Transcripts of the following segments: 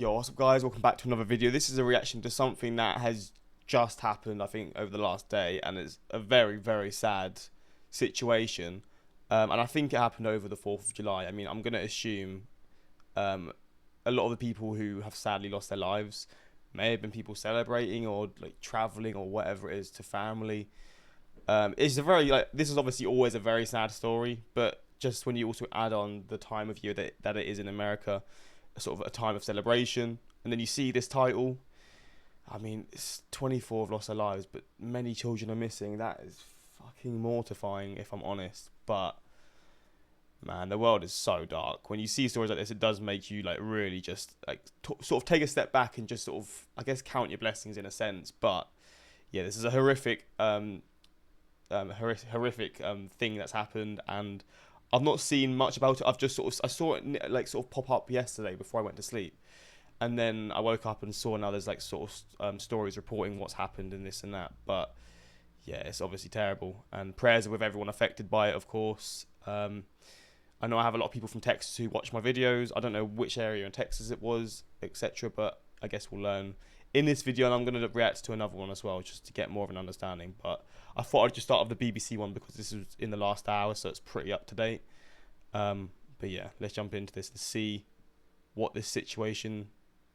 Yo, what's up guys, welcome back to another video. This is a reaction to something that has just happened, I think, over the last day, and it's a very, very sad situation. And I think it happened over the 4th of July. I mean, I'm going to assume a lot of the people who have sadly lost their lives may have been people celebrating or like traveling or whatever it is to family. It's a very, this is obviously always a very sad story, but just when you also add on the time of year that it is in America, sort of a time of celebration, and then you see this title. I mean, it's 24 have lost their lives, but many children are missing. That is fucking mortifying, if I'm honest. But man, the world is so dark. When you see stories like this, it does make you like really just like sort of take a step back and just sort of, I guess, count your blessings in a sense. But yeah, this is a horrific thing that's happened, and I've not seen much about it. I saw it like sort of pop up yesterday before I went to sleep, and then I woke up and saw now there's like sort of stories reporting what's happened and this and that. But yeah, it's obviously terrible, and prayers are with everyone affected by it, of course. I know I have a lot of people from Texas who watch my videos. I don't know which area in Texas it was, etc. But I guess we'll learn in this video, and I'm going to react to another one as well, just to get more of an understanding. But I thought I'd just start with the BBC one because this was in the last hour, so it's pretty up to date. But yeah, let's jump into this and see what this situation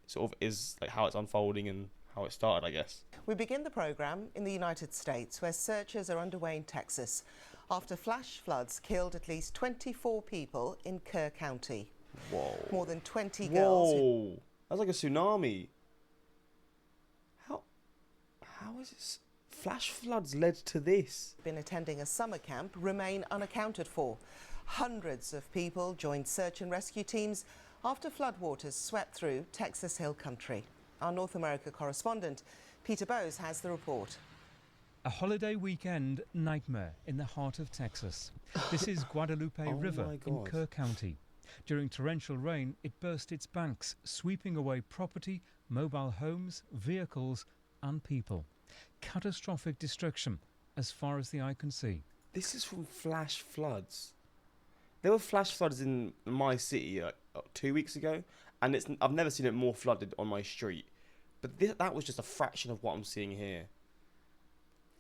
sort of is, like how it's unfolding and how it started, I guess. We begin the programme in the United States, where searches are underway in Texas after flash floods killed at least 24 people in Kerr County. Whoa. More than 20 girls. Whoa. That's like a tsunami. How is this? Flash floods led to this. Been attending a summer camp remain unaccounted for. Hundreds of people joined search and rescue teams after floodwaters swept through Texas Hill Country. Our North America correspondent Peter Bowes has the report. A holiday weekend nightmare in the heart of Texas. This is Guadalupe River in Kerr County. During torrential rain, it burst its banks, sweeping away property, mobile homes, vehicles and people. Catastrophic destruction as far as the eye can see. This is from flash floods. There were flash floods in my city 2 weeks ago, and I've never seen it more flooded on my street. But that was just a fraction of what I'm seeing here.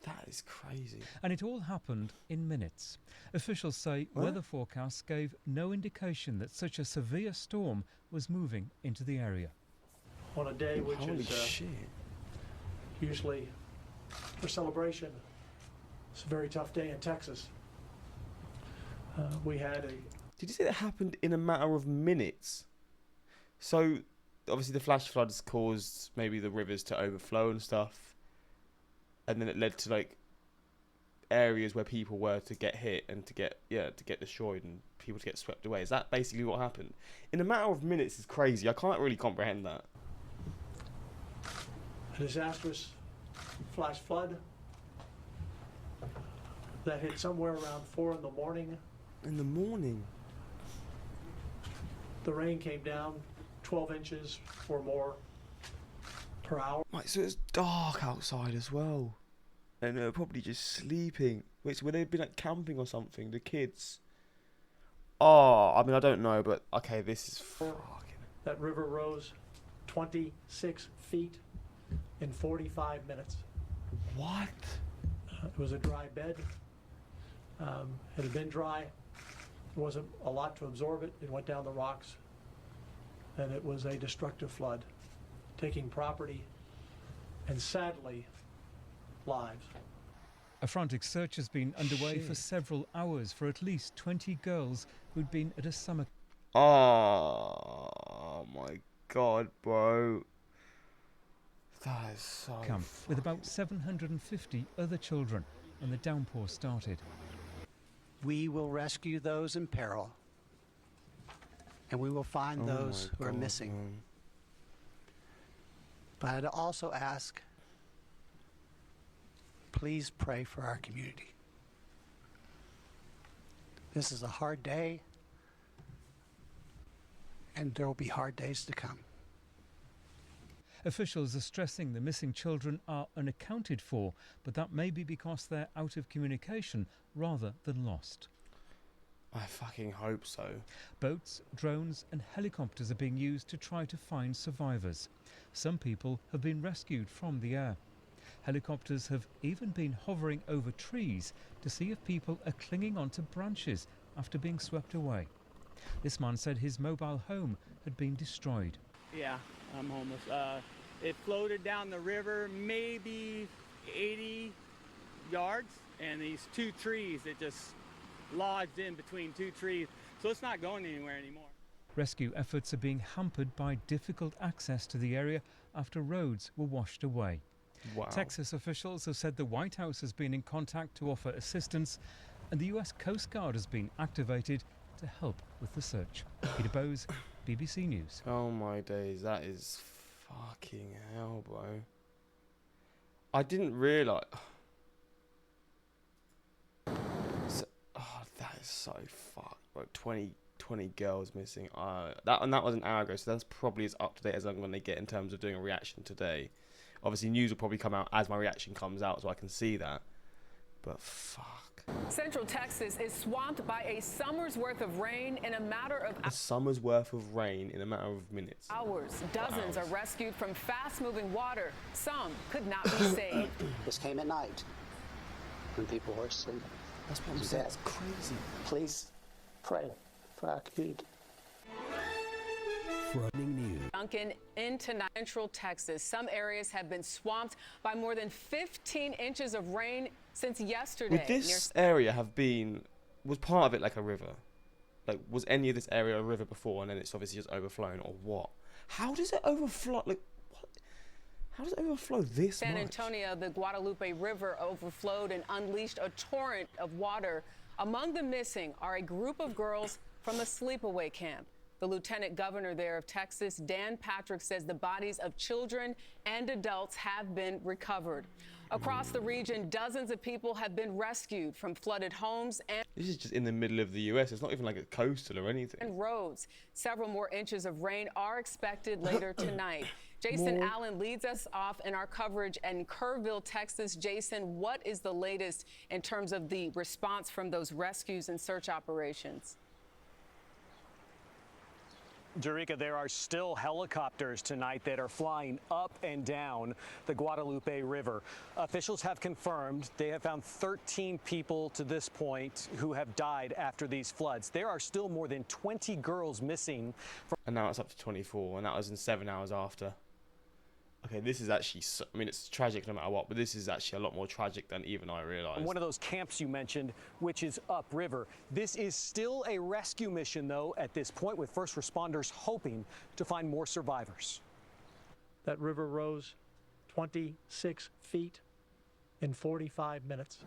That is crazy. And it all happened in minutes. Officials say weather forecasts gave no indication that such a severe storm was moving into the area. On a day which Holy is shit. usually for celebration, it's a very tough day in Texas. We had Did you say that happened in a matter of minutes? So, obviously the flash floods caused maybe the rivers to overflow and stuff. And then it led to like areas where people were to get hit and to get destroyed and people to get swept away. Is that basically what happened? In a matter of minutes is crazy. I can't really comprehend that. a disastrous flash flood that hit somewhere around 4 in the morning. In the morning? The rain came down 12 inches or more per hour. Right, so it's dark outside as well. And they're probably just sleeping. Wait, so would they have been like camping or something, the kids? Oh, I mean, I don't know, but okay, this is fucking... That river rose 26 feet in 45 minutes. What? It was a dry bed. It had been dry. There wasn't a lot to absorb it. It went down the rocks. And it was a destructive flood, taking property and sadly lives. A frantic search has been underway for several hours for at least 20 girls who'd been at a summer. Oh my god, bro. That is so camp with about 750 other children when the downpour started. We will rescue those in peril, and we will find those who are missing. Man. But I'd also ask, please pray for our community. This is a hard day, and there will be hard days to come. Officials are stressing the missing children are unaccounted for, but that may be because they're out of communication rather than lost. I fucking hope so. Boats, drones and helicopters are being used to try to find survivors. Some people have been rescued from the air. Helicopters have even been hovering over trees to see if people are clinging onto branches after being swept away. This man said his mobile home had been destroyed. Yeah, I'm homeless. It floated down the river maybe 80 yards, and these two trees that just lodged in between two trees, so it's not going anywhere anymore. Rescue efforts are being hampered by difficult access to the area after roads were washed away. Wow. Texas officials have said the White House has been in contact to offer assistance, and the US Coast Guard has been activated to help with the search. Peter Bowes, BBC News. Oh my days, that is fucking hell, bro. I didn't realise. That is so fucked, bro. 20 girls missing. That was an hour ago, so that's probably as up to date as I'm going to get in terms of doing a reaction today. Obviously, news will probably come out as my reaction comes out, so I can see that. But fuck. Central Texas is swamped by a summer's worth of rain in a matter of A summer's worth of rain in a matter of minutes. hours. Dozens are rescued from fast-moving water. Some could not be saved. This came at night when people were asleep. That's what I'm saying. That's crazy. Please pray for our community. Duncan into Central Texas. Some areas have been swamped by more than 15 inches of rain since yesterday. Would this area was part of it like a river? Like, was any of this area a river before and then it's obviously just overflown, or what? How does it overflow? Like, what? How does it overflow this much? San Antonio, the Guadalupe River overflowed and unleashed a torrent of water. Among the missing are a group of girls from the sleepaway camp. The lieutenant governor there of Texas, Dan Patrick, says the bodies of children and adults have been recovered. Across the region, dozens of people have been rescued from flooded homes and This is just in the middle of the US. It's not even like a coastal or anything. roads. Several more inches of rain are expected later tonight. Jason Allen leads us off in our coverage in Kerrville, Texas. Jason, what is the latest in terms of the response from those rescues and search operations? Derica, there are still helicopters tonight that are flying up and down the Guadalupe River. Officials have confirmed they have found 13 people to this point who have died after these floods. There are still more than 20 girls missing. And now it's up to 24, and that was in 7 hours after. Okay, this is actually, I mean, it's tragic no matter what, but this is actually a lot more tragic than even I realized. One of those camps you mentioned, which is upriver. This is still a rescue mission, though, at this point, with first responders hoping to find more survivors. That river rose 26 feet in 45 minutes.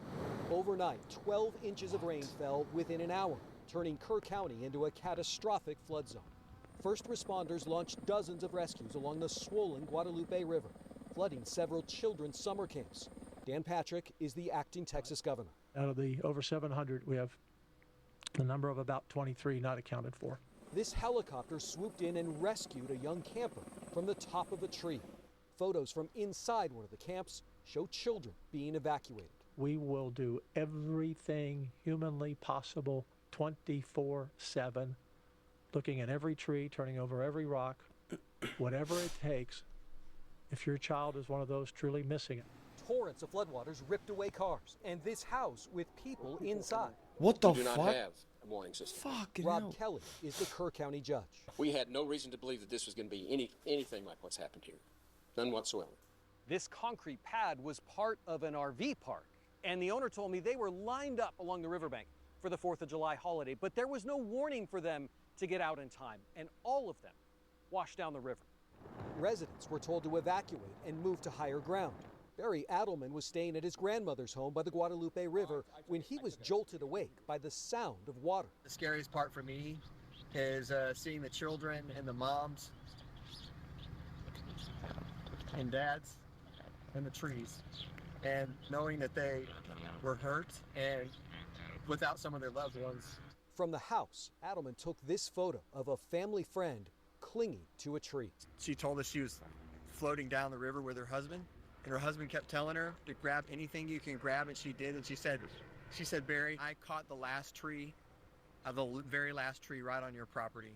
Overnight, 12 inches of rain fell within an hour, turning Kerr County into a catastrophic flood zone. First responders launched dozens of rescues along the swollen Guadalupe River, flooding several children's summer camps. Dan Patrick is the acting Texas governor. Out of the over 700, we have the number of about 23 not accounted for. This helicopter swooped in and rescued a young camper from the top of a tree. Photos from inside one of the camps show children being evacuated. We will do everything humanly possible 24/7. Looking at every tree, turning over every rock, whatever it takes, if your child is one of those truly missing. Torrents of floodwaters ripped away cars and this house with people inside. What the We do not fuck? have a warning system. Fucking Rob hell. Kelly is the Kerr County judge. We had no reason to believe that this was going to be anything like what's happened here. None whatsoever. This concrete pad was part of an RV park, and the owner told me they were lined up along the riverbank for the 4th of July holiday, but there was no warning for them to get out in time, and all of them washed down the river. Residents were told to evacuate and move to higher ground. Barry Adelman was staying at his grandmother's home by the Guadalupe River when he was jolted awake by the sound of water. The scariest part for me is seeing the children and the moms and dads in the trees, and knowing that they were hurt and without some of their loved ones. From the house, Adelman took this photo of a family friend clinging to a tree. She told us she was floating down the river with her husband, and her husband kept telling her to grab anything you can grab, and she did. And she said, Barry, I caught the last tree the very last tree right on your property.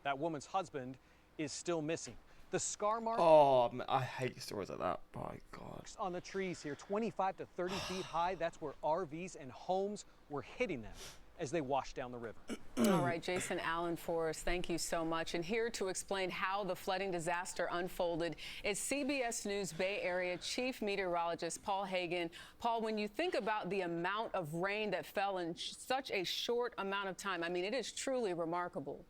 That woman's husband is still missing. The scar mark Oh, man, I hate stories like that. My God. on the trees here, 25 to 30 feet high, that's where RVs and homes were hitting them as they washed down the river. All right, Jason Allen for us, thank you so much. And here to explain how the flooding disaster unfolded is CBS News Bay Area Chief Meteorologist Paul Hagan. Paul, when you think about the amount of rain that fell in such a short amount of time, I mean, it is truly remarkable.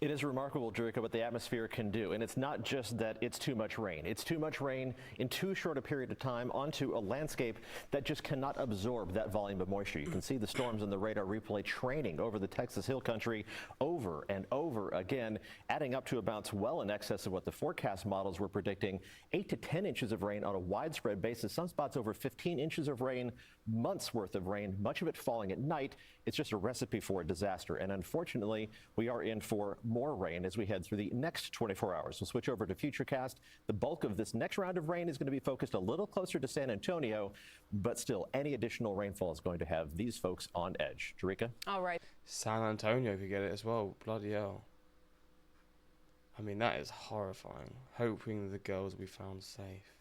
It is remarkable, Jerica, what the atmosphere can do. And it's not just that it's too much rain. It's too much rain in too short a period of time onto a landscape that just cannot absorb that volume of moisture. You can see the storms in the radar replay training over the Texas Hill Country over and over again, adding up to amounts well in excess of what the forecast models were predicting. 8 to 10 inches of rain on a widespread basis. Some spots over 15 inches of rain, months worth of rain, much of it falling at night. It's just a recipe for a disaster. And unfortunately, we are in for more rain as we head through the next 24 hours. We'll switch over to Futurecast. The bulk of this next round of rain is going to be focused a little closer to San Antonio, but still, any additional rainfall is going to have these folks on edge. Jerica? All right. San Antonio could get it as well. Bloody hell. I mean, that is horrifying. Hoping the girls will be found safe.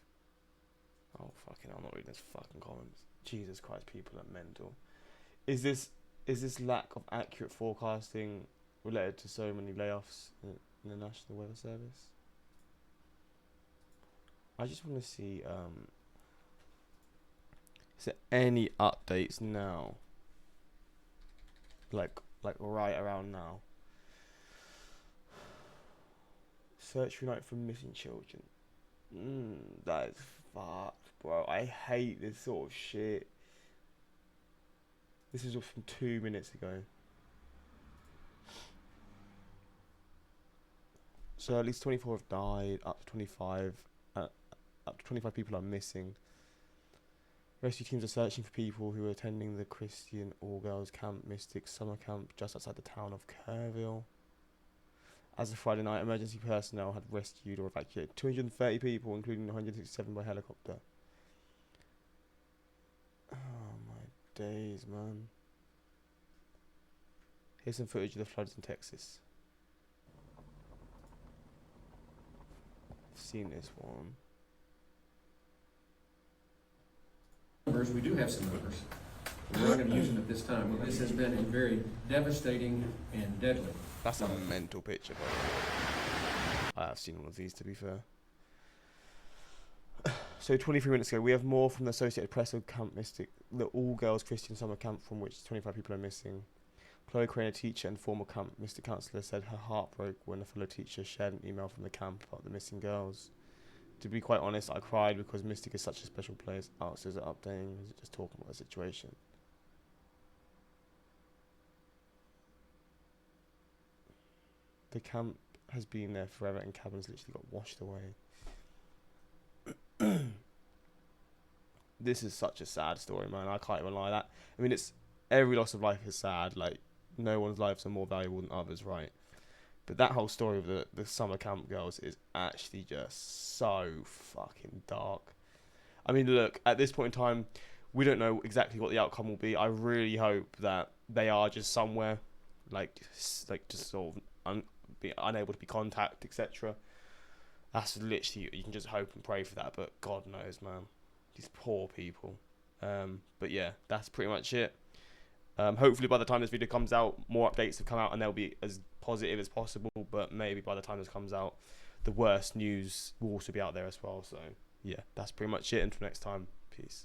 Oh, fucking hell, I'm not reading this fucking comments. Jesus Christ, people are mental. Is this lack of accurate forecasting related to so many layoffs in the National Weather Service? I just want to see, is there any updates now? Like right around now. Search Unite for missing children. That is fucked, bro. I hate this sort of shit. This is from 2 minutes ago. So at least 24 have died, up to 25 people are missing. Rescue teams are searching for people who are attending the Christian all-girls camp Mystic summer camp just outside the town of Kerrville. As of Friday night, emergency personnel had rescued or evacuated 230 people, including 167 by helicopter. Oh my days, man. Here's some footage of the floods in Texas. I've seen this one. We do have some numbers. We're not going to use them at this time. This has been a very devastating and deadly. That's a mental picture, bro. I have seen one of these, to be fair. So 23 minutes ago, we have more from the Associated Press of Camp Mystic, the all-girls Christian summer camp from which 25 people are missing. Chloe Crane, a teacher and former Camp Mystic counsellor, said her heart broke when a fellow teacher shared an email from the camp about the missing girls. To be quite honest, I cried because Mystic is such a special place. Oh, so is it updating? Is it just talking about the situation? The camp has been there forever and cabins literally got washed away. This is such a sad story, man. I can't even lie. That I mean, it's every loss of life is sad. Like, no one's lives are more valuable than others, right? But that whole story of the summer camp girls is actually just so fucking dark. I mean, look, at this point in time, we don't know exactly what the outcome will be. I really hope that they are just somewhere, like just sort of be unable to be contacted, etc. That's literally, you can just hope and pray for that. But God knows, man, these poor people. But yeah, that's pretty much it. Hopefully by the time this video comes out, more updates have come out and they'll be as positive as possible, but maybe by the time this comes out, the worst news will also be out there as well. So yeah, that's pretty much it. Until next time, peace.